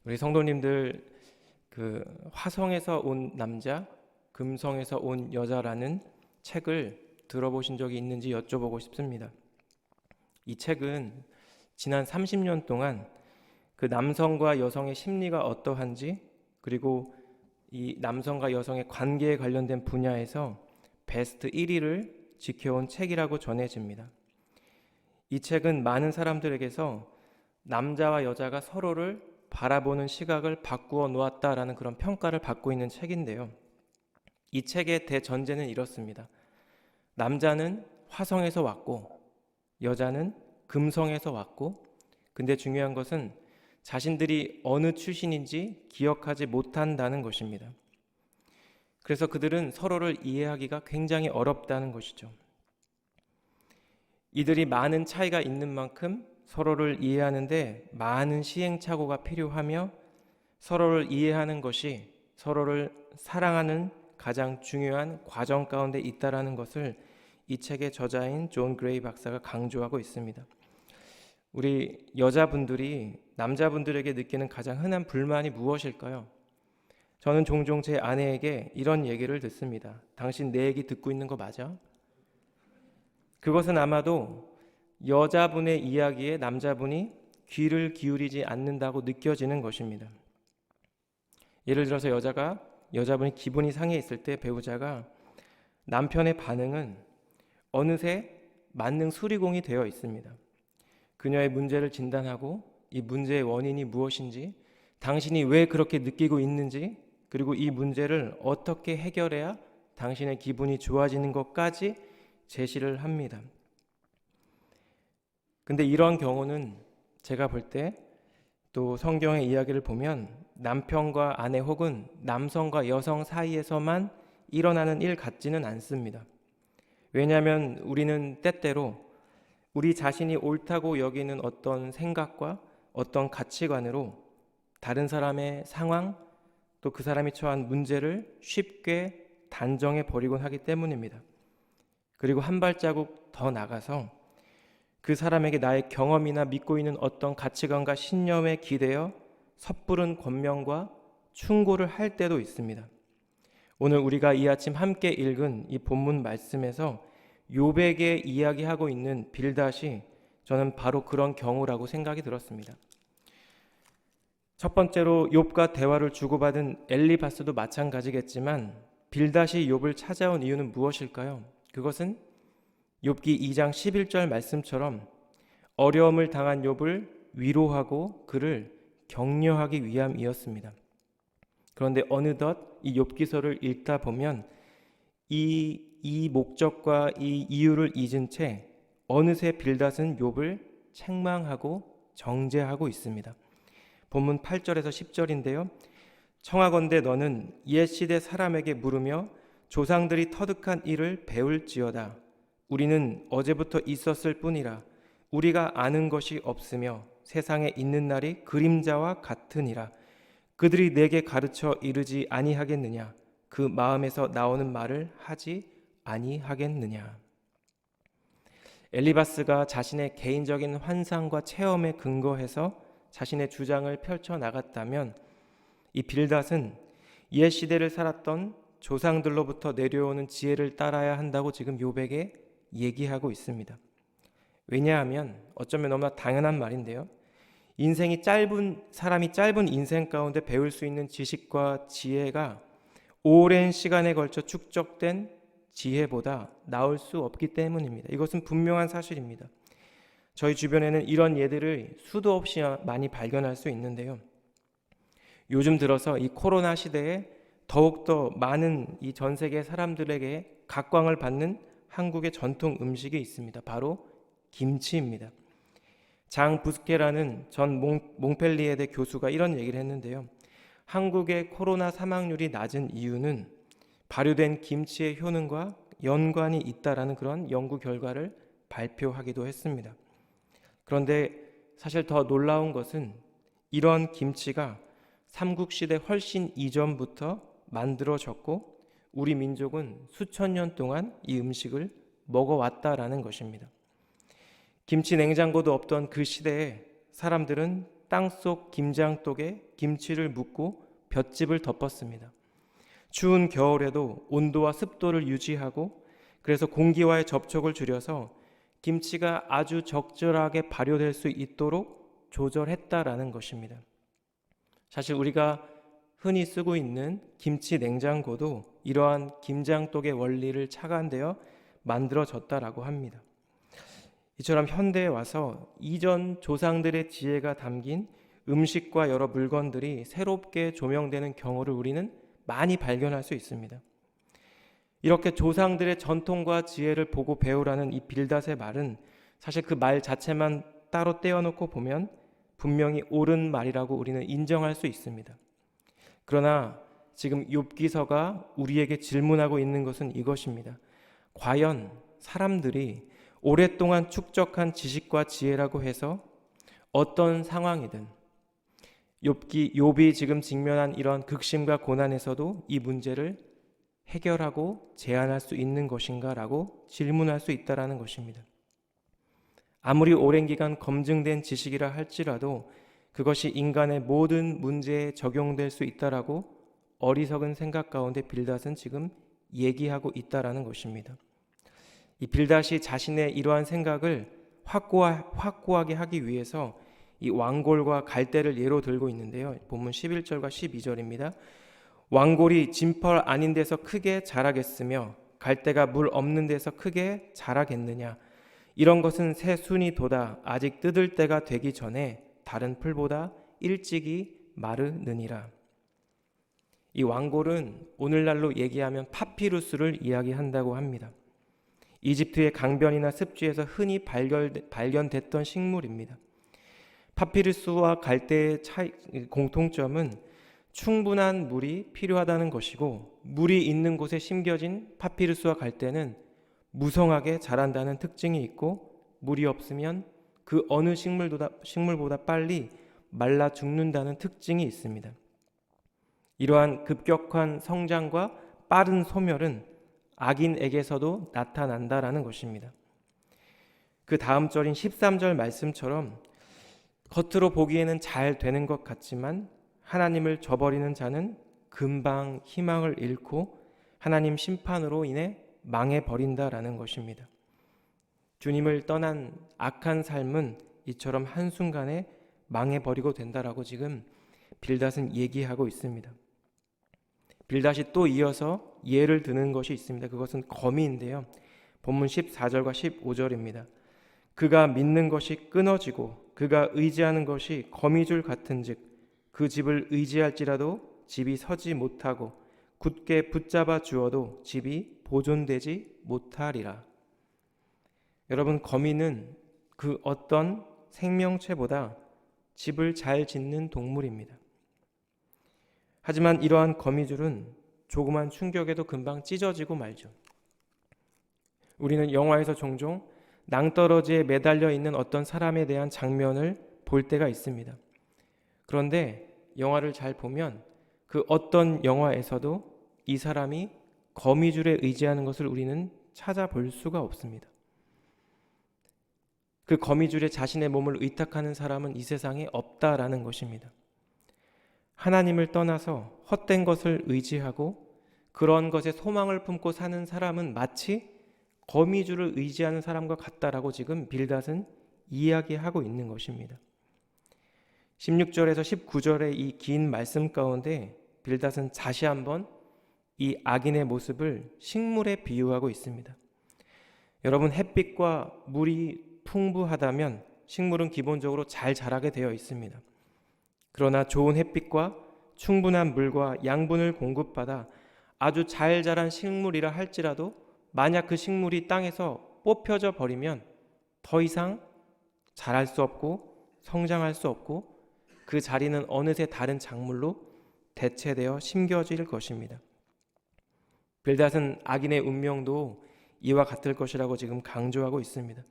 우리 성도님들 그 화성에서 온 남자, 금성에서 온 여자라는 책을 들어보신 적이 있는지 여쭤보고 싶습니다. 이 책은 지난 30년 동안 그 남성과 여성의 심리가 어떠한지, 그리고 이 남성과 여성의 관계에 관련된 분야에서 베스트 1위를 지켜온 책이라고 전해집니다. 이 책은 많은 사람들에게서 남자와 여자가 서로를 바라보는 시각을 바꾸어 놓았다라는 그런 평가를 받고 있는 책인데요. 이 책의 대전제는 이렇습니다. 남자는 화성에서 왔고 여자는 금성에서 왔고, 근데 중요한 것은 자신들이 어느 출신인지 기억하지 못한다는 것입니다. 그래서 그들은 서로를 이해하기가 굉장히 어렵다는 것이죠. 이들이 많은 차이가 있는 만큼 서로를 이해하는데 많은 시행착오가 필요하며, 서로를 이해하는 것이 서로를 사랑하는 가장 중요한 과정 가운데 있다라는 것을 이 책의 저자인 존 그레이 박사가 강조하고 있습니다. 우리 여자분들이 남자분들에게 느끼는 가장 흔한 불만이 무엇일까요? 저는 종종 제 아내에게 이런 얘기를 듣습니다. 당신 내 얘기 듣고 있는 거 맞아? 그것은 아마도 여자분의 이야기에 남자분이 귀를 기울이지 않는다고 느껴지는 것입니다. 예를 들어서 여자분이 기분이 상해 있을 때 배우자가 남편의 반응은 어느새 만능 수리공이 되어 있습니다. 그녀의 문제를 진단하고 이 문제의 원인이 무엇인지, 당신이 왜 그렇게 느끼고 있는지, 그리고 이 문제를 어떻게 해결해야 당신의 기분이 좋아지는 것까지 제시를 합니다. 근데 이런 경우는 제가 볼 때, 또 성경의 이야기를 보면 남편과 아내 혹은 남성과 여성 사이에서만 일어나는 일 같지는 않습니다. 왜냐하면 우리는 때때로 우리 자신이 옳다고 여기는 어떤 생각과 어떤 가치관으로 다른 사람의 상황, 또 그 사람이 처한 문제를 쉽게 단정해 버리곤 하기 때문입니다. 그리고 한 발자국 더 나가서 그 사람에게 나의 경험이나 믿고 있는 어떤 가치관과 신념에 기대어 섣부른 권면과 충고를 할 때도 있습니다. 오늘 우리가 이 아침 함께 읽은 이 본문 말씀에서 욥에게 이야기하고 있는 빌닷이 저는 바로 그런 경우라고 생각이 들었습니다. 첫 번째로 욥과 대화를 주고받은 엘리바스도 마찬가지겠지만 빌닷이 욥을 찾아온 이유는 무엇일까요? 그것은 욥기 2장 11절 말씀처럼 어려움을 당한 욥을 위로하고 그를 격려하기 위함이었습니다. 그런데 어느덧 이 욥기서를 읽다 보면 이 목적과 이 이유를 잊은 채 어느새 빌닷은 욥을 책망하고 정죄하고 있습니다. 본문 8절에서 10절인데요. 청하건대 너는 옛 시대 사람에게 물으며 조상들이 터득한 일을 배울지어다. 우리는 어제부터 있었을 뿐이라 우리가 아는 것이 없으며 세상에 있는 날이 그림자와 같으니라. 그들이 내게 가르쳐 이르지 아니하겠느냐? 그 마음에서 나오는 말을 하지 아니하겠느냐? 엘리바스가 자신의 개인적인 환상과 체험에 근거해서 자신의 주장을 펼쳐나갔다면, 이 빌닷은 옛 시대를 살았던 조상들로부터 내려오는 지혜를 따라야 한다고 지금 욥에게 얘기하고 있습니다. 왜냐하면 어쩌면 너무나 당연한 말인데요. 사람이 짧은 인생 가운데 배울 수 있는 지식과 지혜가 오랜 시간에 걸쳐 축적된 지혜보다 나을 수 없기 때문입니다. 이것은 분명한 사실입니다. 저희 주변에는 이런 예들을 수도 없이 많이 발견할 수 있는데요. 요즘 들어서 이 코로나 시대에 더욱더 많은 이 전 세계 사람들에게 각광을 받는 한국의 전통 음식이 있습니다. 바로 김치입니다. 장 부스케라는 전 몽펠리에대 교수가 이런 얘기를 했는데요. 한국의 코로나 사망률이 낮은 이유는 발효된 김치의 효능과 연관이 있다라는 그런 연구 결과를 발표하기도 했습니다. 그런데 사실 더 놀라운 것은 이런 김치가 삼국시대 훨씬 이전부터 만들어졌고 우리 민족은 수천 년 동안 이 음식을 먹어왔다라는 것입니다. 김치 냉장고도 없던 그 시대에 사람들은 땅속 김장독에 김치를 묻고 볏짚을 덮었습니다. 추운 겨울에도 온도와 습도를 유지하고 그래서 공기와의 접촉을 줄여서 김치가 아주 적절하게 발효될 수 있도록 조절했다라는 것입니다. 사실 우리가 흔히 쓰고 있는 김치 냉장고도 이러한 김장독의 원리를 착안되어 만들어졌다라고 합니다. 이처럼 현대에 와서 이전 조상들의 지혜가 담긴 음식과 여러 물건들이 새롭게 조명되는 경우를 우리는 많이 발견할 수 있습니다. 이렇게 조상들의 전통과 지혜를 보고 배우라는 이 빌닷의 말은 사실 그 말 자체만 따로 떼어놓고 보면 분명히 옳은 말이라고 우리는 인정할 수 있습니다. 그러나 지금 욥기서가 우리에게 질문하고 있는 것은 이것입니다. 과연 사람들이 오랫동안 축적한 지식과 지혜라고 해서 어떤 상황이든 욥이 지금 직면한 이런 극심과 고난에서도 이 문제를 해결하고 제한할 수 있는 것인가라고 질문할 수 있다라는 것입니다. 아무리 오랜 기간 검증된 지식이라 할지라도 그것이 인간의 모든 문제에 적용될 수 있다라고 어리석은 생각 가운데 빌닷은 지금 얘기하고 있다라는 것입니다. 이 빌닷이 자신의 이러한 생각을 확고하게 하기 위해서 이 왕골과 갈대를 예로 들고 있는데요. 본문 11절과 12절입니다. 왕골이 진펄 아닌 데서 크게 자라겠으며 갈대가 물 없는 데서 크게 자라겠느냐. 이런 것은 새 순이 돋아 아직 뜯을 때가 되기 전에 다른 풀보다 일찍이 마르느니라. 이 왕골은 오늘날로 얘기하면 파피루스를 이야기한다고 합니다. 이집트의 강변이나 습지에서 흔히 발견됐던 식물입니다. 파피루스와 갈대의 공통점은 충분한 물이 필요하다는 것이고 물이 있는 곳에 심겨진 파피루스와 갈대는 무성하게 자란다는 특징이 있고 물이 없으면 그 어느 식물보다 빨리 말라 죽는다는 특징이 있습니다. 이러한 급격한 성장과 빠른 소멸은 악인에게서도 나타난다라는 것입니다. 그 다음 절인 13절 말씀처럼 겉으로 보기에는 잘 되는 것 같지만 하나님을 저버리는 자는 금방 희망을 잃고 하나님 심판으로 인해 망해버린다라는 것입니다. 주님을 떠난 악한 삶은 이처럼 한순간에 망해버리고 된다라고 지금 빌닷은 얘기하고 있습니다. 빌닷이 또 이어서 예를 드는 것이 있습니다. 그것은 거미인데요. 본문 14절과 15절입니다. 그가 믿는 것이 끊어지고 그가 의지하는 것이 거미줄 같은즉 그 집을 의지할지라도 집이 서지 못하고 굳게 붙잡아 주어도 집이 보존되지 못하리라. 여러분, 거미는 그 어떤 생명체보다 집을 잘 짓는 동물입니다. 하지만 이러한 거미줄은 조그만 충격에도 금방 찢어지고 말죠. 우리는 영화에서 종종 낭떠러지에 매달려 있는 어떤 사람에 대한 장면을 볼 때가 있습니다. 그런데 영화를 잘 보면 그 어떤 영화에서도 이 사람이 거미줄에 의지하는 것을 우리는 찾아볼 수가 없습니다. 그 거미줄에 자신의 몸을 의탁하는 사람은 이 세상에 없다라는 것입니다. 하나님을 떠나서 헛된 것을 의지하고 그런 것에 소망을 품고 사는 사람은 마치 거미줄을 의지하는 사람과 같다라고 지금 빌닷은 이야기하고 있는 것입니다. 16절에서 19절의 이 긴 말씀 가운데 빌닷은 다시 한번 이 악인의 모습을 식물에 비유하고 있습니다. 여러분, 햇빛과 물이 풍부하다면 식물은 기본적으로 잘 자라게 되어 있습니다. 그러나 좋은 햇빛과 충분한 물과 양분을 공급받아 아주 잘 자란 식물이라 할지라도 만약 그 식물이 땅에서 뽑혀져 버리면 더 이상 자랄 수 없고 성장할 수 없고 그 자리는 어느새 다른 작물로 대체되어 심겨질 것입니다. 빌닷은 악인의 운명도 이와 같을 것이라고 지금 강조하고 있습니다.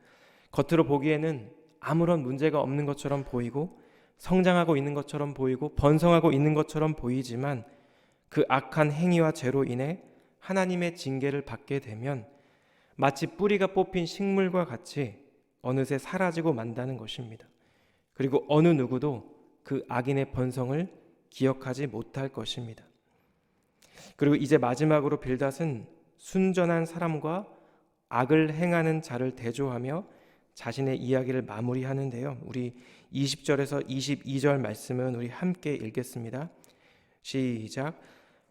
겉으로 보기에는 아무런 문제가 없는 것처럼 보이고 성장하고 있는 것처럼 보이고 번성하고 있는 것처럼 보이지만 그 악한 행위와 죄로 인해 하나님의 징계를 받게 되면 마치 뿌리가 뽑힌 식물과 같이 어느새 사라지고 만다는 것입니다. 그리고 어느 누구도 그 악인의 번성을 기억하지 못할 것입니다. 그리고 이제 마지막으로 빌닷은 순전한 사람과 악을 행하는 자를 대조하며 자신의 이야기를 마무리하는데요. 우리 20절에서 22절 말씀은 우리 함께 읽겠습니다. 시작.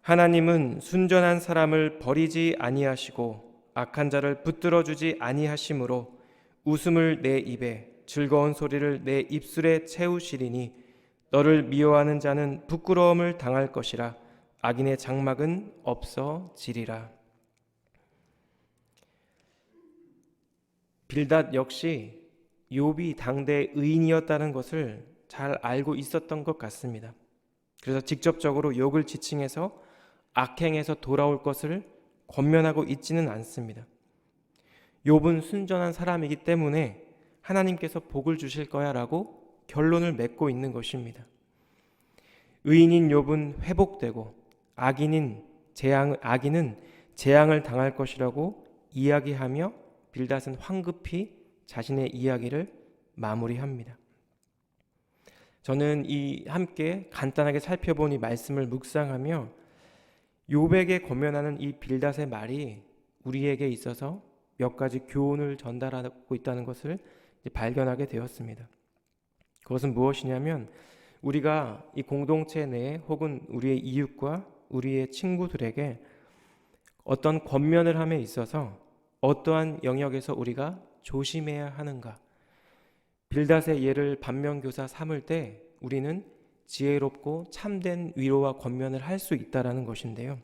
하나님은 순전한 사람을 버리지 아니하시고 악한 자를 붙들어 주지 아니하심으로 웃음을 내 입에 즐거운 소리를 내 입술에 채우시리니 너를 미워하는 자는 부끄러움을 당할 것이라 악인의 장막은 없어지리라. 빌닷 역시 욥이 당대 의인이었다는 것을 잘 알고 있었던 것 같습니다. 그래서 직접적으로 욥을 지칭해서 악행에서 돌아올 것을 권면하고 있지는 않습니다. 욥은 순전한 사람이기 때문에 하나님께서 복을 주실 거야 라고 결론을 맺고 있는 것입니다. 의인인 욥은 회복되고 악인은 재앙을 당할 것이라고 이야기하며 빌닷은 황급히 자신의 이야기를 마무리합니다. 저는 함께 간단하게 살펴본 이 말씀을 묵상하며 욥에게 권면하는 이 빌닷의 말이 우리에게 있어서 몇 가지 교훈을 전달하고 있다는 것을 발견하게 되었습니다. 그것은 무엇이냐면 우리가 이 공동체 내에 혹은 우리의 이웃과 우리의 친구들에게 어떤 권면을 함에 있어서 어떠한 영역에서 우리가 조심해야 하는가. 빌닷의 예를 반면교사 삼을 때 우리는 지혜롭고 참된 위로와 권면을 할 수 있다라는 것인데요.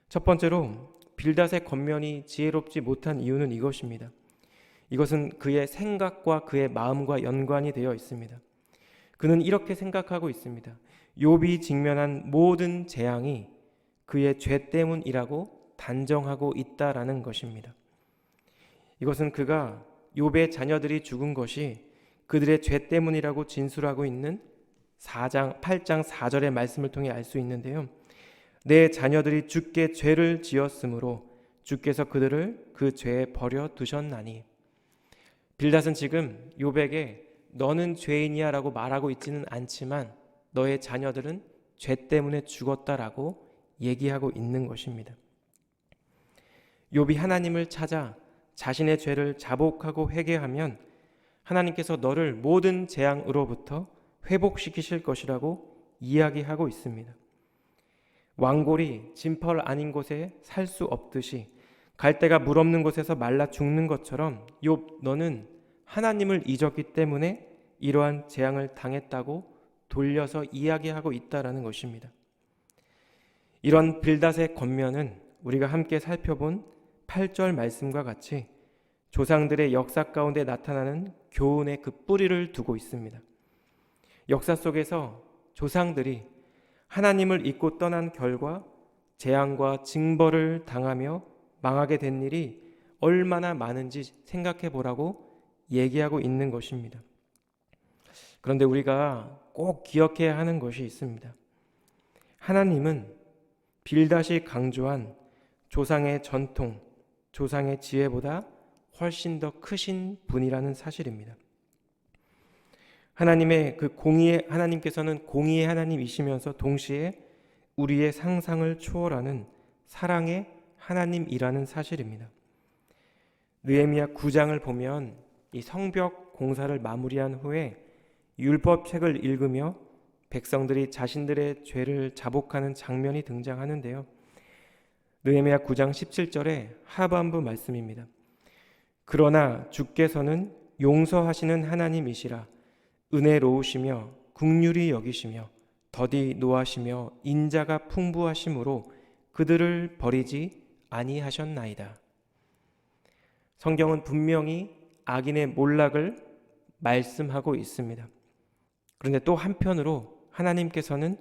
첫 번째로 빌닷의 권면이 지혜롭지 못한 이유는 이것입니다. 이것은 그의 생각과 그의 마음과 연관이 되어 있습니다. 그는 이렇게 생각하고 있습니다. 욥이 직면한 모든 재앙이 그의 죄 때문이라고 단정하고 있다라는 것입니다. 이것은 그가 욥의 자녀들이 죽은 것이 그들의 죄 때문이라고 진술하고 있는 8장 4절의 말씀을 통해 알 수 있는데요. 내 자녀들이 주께 죄를 지었으므로 주께서 그들을 그 죄에 버려 두셨나니. 빌닷은 지금 욥에게 너는 죄인이야 라고 말하고 있지는 않지만 너의 자녀들은 죄 때문에 죽었다라고 얘기하고 있는 것입니다. 욥이 하나님을 찾아 자신의 죄를 자복하고 회개하면 하나님께서 너를 모든 재앙으로부터 회복시키실 것이라고 이야기하고 있습니다. 왕골이 진펄 아닌 곳에 살 수 없듯이 갈대가 물 없는 곳에서 말라 죽는 것처럼 욥 너는 하나님을 잊었기 때문에 이러한 재앙을 당했다고 돌려서 이야기하고 있다라는 것입니다. 이런 빌닷의 권면은 우리가 함께 살펴본 8절 말씀과 같이 조상들의 역사 가운데 나타나는 교훈의 그 뿌리를 두고 있습니다. 역사 속에서 조상들이 하나님을 잊고 떠난 결과 재앙과 징벌을 당하며 망하게 된 일이 얼마나 많은지 생각해 보라고 얘기하고 있는 것입니다. 그런데 우리가 꼭 기억해야 하는 것이 있습니다. 하나님은 빌닷이 강조한 조상의 전통, 조상의 지혜보다 훨씬 더 크신 분이라는 사실입니다. 하나님께서는 공의의 하나님이시면서 동시에 우리의 상상을 초월하는 사랑의 하나님이라는 사실입니다. 느헤미야 9장을 보면 이 성벽 공사를 마무리한 후에 율법책을 읽으며 백성들이 자신들의 죄를 자복하는 장면이 등장하는데요. 느헤미야 9장 17절의 하반부 말씀입니다. 그러나 주께서는 용서하시는 하나님이시라 은혜로우시며 긍휼히 여기시며 더디 노하시며 인자가 풍부하심으로 그들을 버리지 아니하셨나이다. 성경은 분명히 악인의 몰락을 말씀하고 있습니다. 그런데 또 한편으로 하나님께서는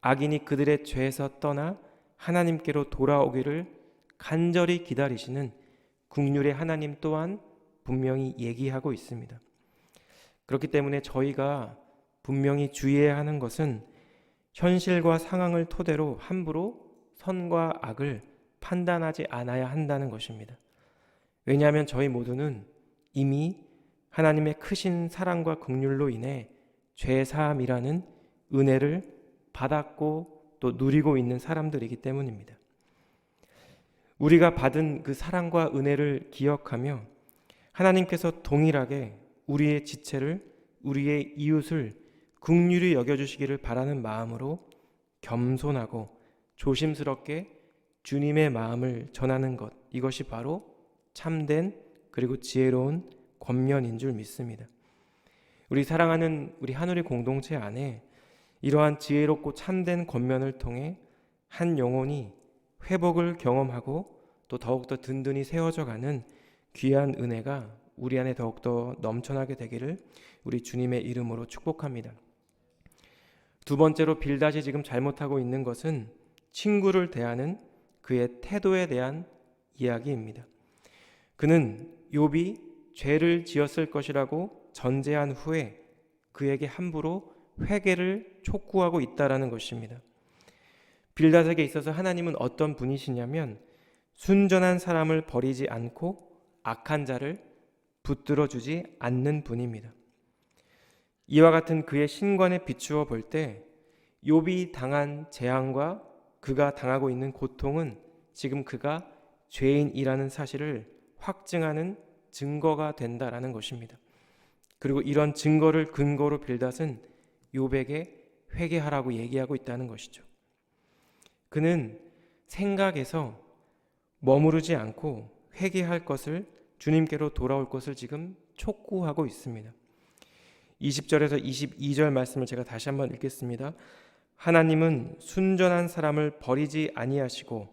악인이 그들의 죄에서 떠나 하나님께로 돌아오기를 간절히 기다리시는 긍휼의 하나님 또한 분명히 얘기하고 있습니다. 그렇기 때문에 저희가 분명히 주의해야 하는 것은 현실과 상황을 토대로 함부로 선과 악을 판단하지 않아야 한다는 것입니다. 왜냐하면 저희 모두는 이미 하나님의 크신 사랑과 긍휼로 인해 죄 사함이라는 은혜를 받았고 또 누리고 있는 사람들이기 때문입니다. 우리가 받은 그 사랑과 은혜를 기억하며 하나님께서 동일하게 우리의 지체를, 우리의 이웃을 긍휼히 여겨주시기를 바라는 마음으로 겸손하고 조심스럽게 주님의 마음을 전하는 것, 이것이 바로 참된 그리고 지혜로운 권면인 줄 믿습니다. 우리 사랑하는 우리 한우리 공동체 안에 이러한 지혜롭고 참된 권면을 통해 한 영혼이 회복을 경험하고 또 더욱더 든든히 세워져 가는 귀한 은혜가 우리 안에 더욱더 넘쳐나게 되기를 우리 주님의 이름으로 축복합니다. 두 번째로 빌닷이 지금 잘못하고 있는 것은 친구를 대하는 그의 태도에 대한 이야기입니다. 그는 욥이 죄를 지었을 것이라고 전제한 후에 그에게 함부로 회개를 촉구하고 있다라는 것입니다. 빌닷에게 있어서 하나님은 어떤 분이시냐면 순전한 사람을 버리지 않고 악한 자를 붙들어 주지 않는 분입니다. 이와 같은 그의 신관에 비추어 볼 때 욥이 당한 재앙과 그가 당하고 있는 고통은 지금 그가 죄인이라는 사실을 확증하는 증거가 된다라는 것입니다. 그리고 이런 증거를 근거로 빌닷은 욥에게 회개하라고 얘기하고 있다는 것이죠. 그는 생각에서 머무르지 않고 회개할 것을, 주님께로 돌아올 것을 지금 촉구하고 있습니다. 20절에서 22절 말씀을 제가 다시 한번 읽겠습니다. 하나님은 순전한 사람을 버리지 아니하시고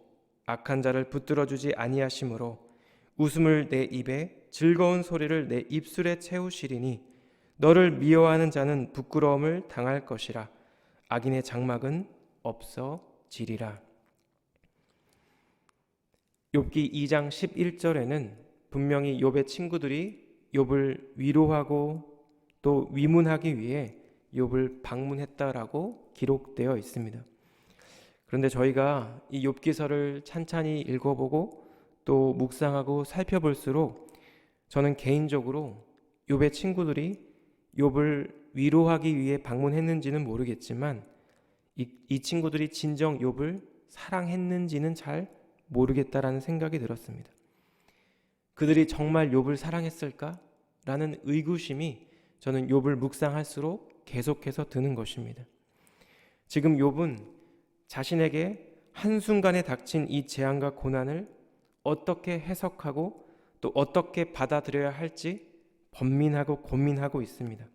악한 자를 붙들어주지 아니하시므로 웃음을 내 입에, 즐거운 소리를 내 입술에 채우시리니 너를 미워하는 자는 부끄러움을 당할 것이라. 악인의 장막은 없어지리라. 욥기 2장 11절에는 분명히 욥의 친구들이 욥을 위로하고 또 위문하기 위해 욥을 방문했다라고 기록되어 있습니다. 그런데 저희가 이 욥기서를 찬찬히 읽어보고 또 묵상하고 살펴볼수록 저는 개인적으로 욥의 친구들이 욥을 위로하기 위해 방문했는지는 모르겠지만 이 친구들이 진정 욥을 사랑했는지는 잘 모르겠다라는 생각이 들었습니다. 그들이 정말 욥을 사랑했을까라는 의구심이 저는 욥을 묵상할수록 계속해서 드는 것입니다. 지금 욥은 자신에게 한순간에 닥친 이 재앙과 고난을 어떻게 해석하고 또 어떻게 받아들여야 할지 번민하고 고민하고 있습니다.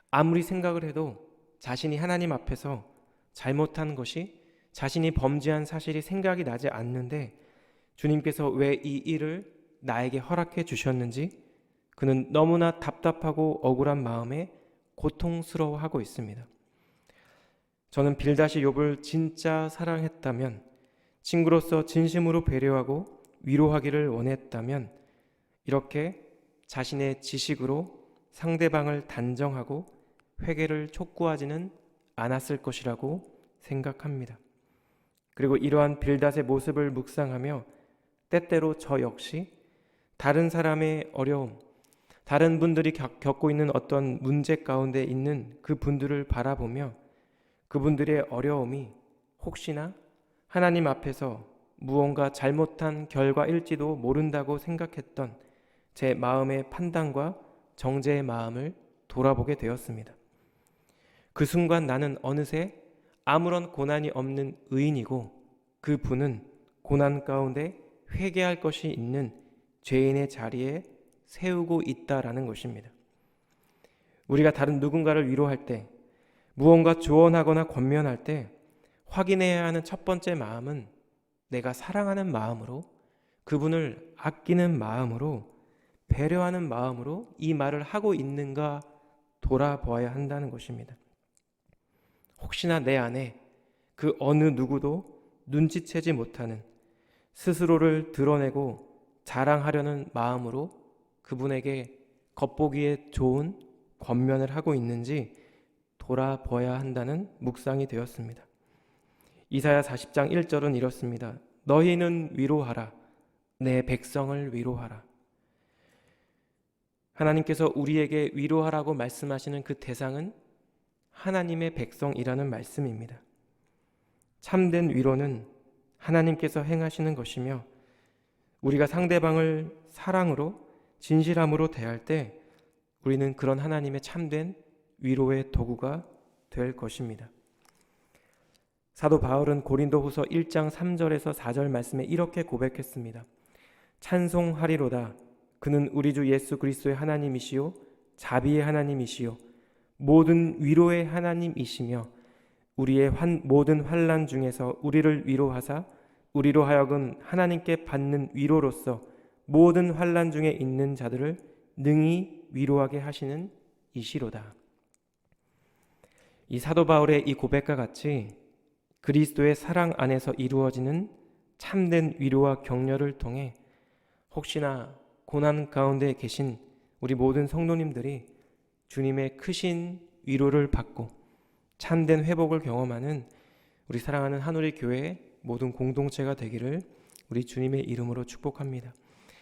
아무리 생각을 해도 자신이 하나님 앞에서 잘못한 것이, 자신이 범죄한 사실이 생각이 나지 않는데 주님께서 왜 이 일을 나에게 허락해 주셨는지 그는 너무나 답답하고 억울한 마음에 고통스러워하고 있습니다. 저는 빌닷이 욥을 진짜 사랑했다면, 친구로서 진심으로 배려하고 위로하기를 원했다면 이렇게 자신의 지식으로 상대방을 단정하고 회개를 촉구하지는 않았을 것이라고 생각합니다. 그리고 이러한 빌닷의 모습을 묵상하며 때때로 저 역시 다른 사람의 어려움, 다른 분들이 겪고 있는 어떤 문제 가운데 있는 그 분들을 바라보며 그분들의 어려움이 혹시나 하나님 앞에서 무언가 잘못한 결과일지도 모른다고 생각했던 제 마음의 판단과 정죄의 마음을 돌아보게 되었습니다. 그 순간 나는 어느새 아무런 고난이 없는 의인이고 그 분은 고난 가운데 회개할 것이 있는 죄인의 자리에 세우고 있다라는 것입니다. 우리가 다른 누군가를 위로할 때, 무언가 조언하거나 권면할 때 확인해야 하는 첫 번째 마음은 내가 사랑하는 마음으로, 그분을 아끼는 마음으로, 배려하는 마음으로 이 말을 하고 있는가 돌아보아야 한다는 것입니다. 혹시나 내 안에 그 어느 누구도 눈치채지 못하는 스스로를 드러내고 자랑하려는 마음으로 그분에게 겉보기에 좋은 권면을 하고 있는지 돌아봐야 한다는 묵상이 되었습니다. 이사야 40장 1절은 이렇습니다. 너희는 위로하라. 내 백성을 위로하라. 하나님께서 우리에게 위로하라고 말씀하시는 그 대상은 하나님의 백성이라는 말씀입니다. 참된 위로는 하나님께서 행하시는 것이며 우리가 상대방을 사랑으로 진실함으로 대할 때 우리는 그런 하나님의 참된 위로의 도구가 될 것입니다. 사도 바울은 고린도후서 1장 3절에서 4절 말씀에 이렇게 고백했습니다. 찬송하리로다. 그는 우리 주 예수 그리스도의 하나님이시요 자비의 하나님이시요 모든 위로의 하나님이시며 우리의 모든 환난 중에서 우리를 위로하사 우리로 하여금 하나님께 받는 위로로서 모든 환난 중에 있는 자들을 능히 위로하게 하시는 이시로다. 이 사도 바울의 이 고백과 같이 그리스도의 사랑 안에서 이루어지는 참된 위로와 격려를 통해 혹시나 고난 가운데 계신 우리 모든 성도님들이 주님의 크신 위로를 받고 참된 회복을 경험하는 우리 사랑하는 한우리 교회의 모든 공동체가 되기를 우리 주님의 이름으로 축복합니다.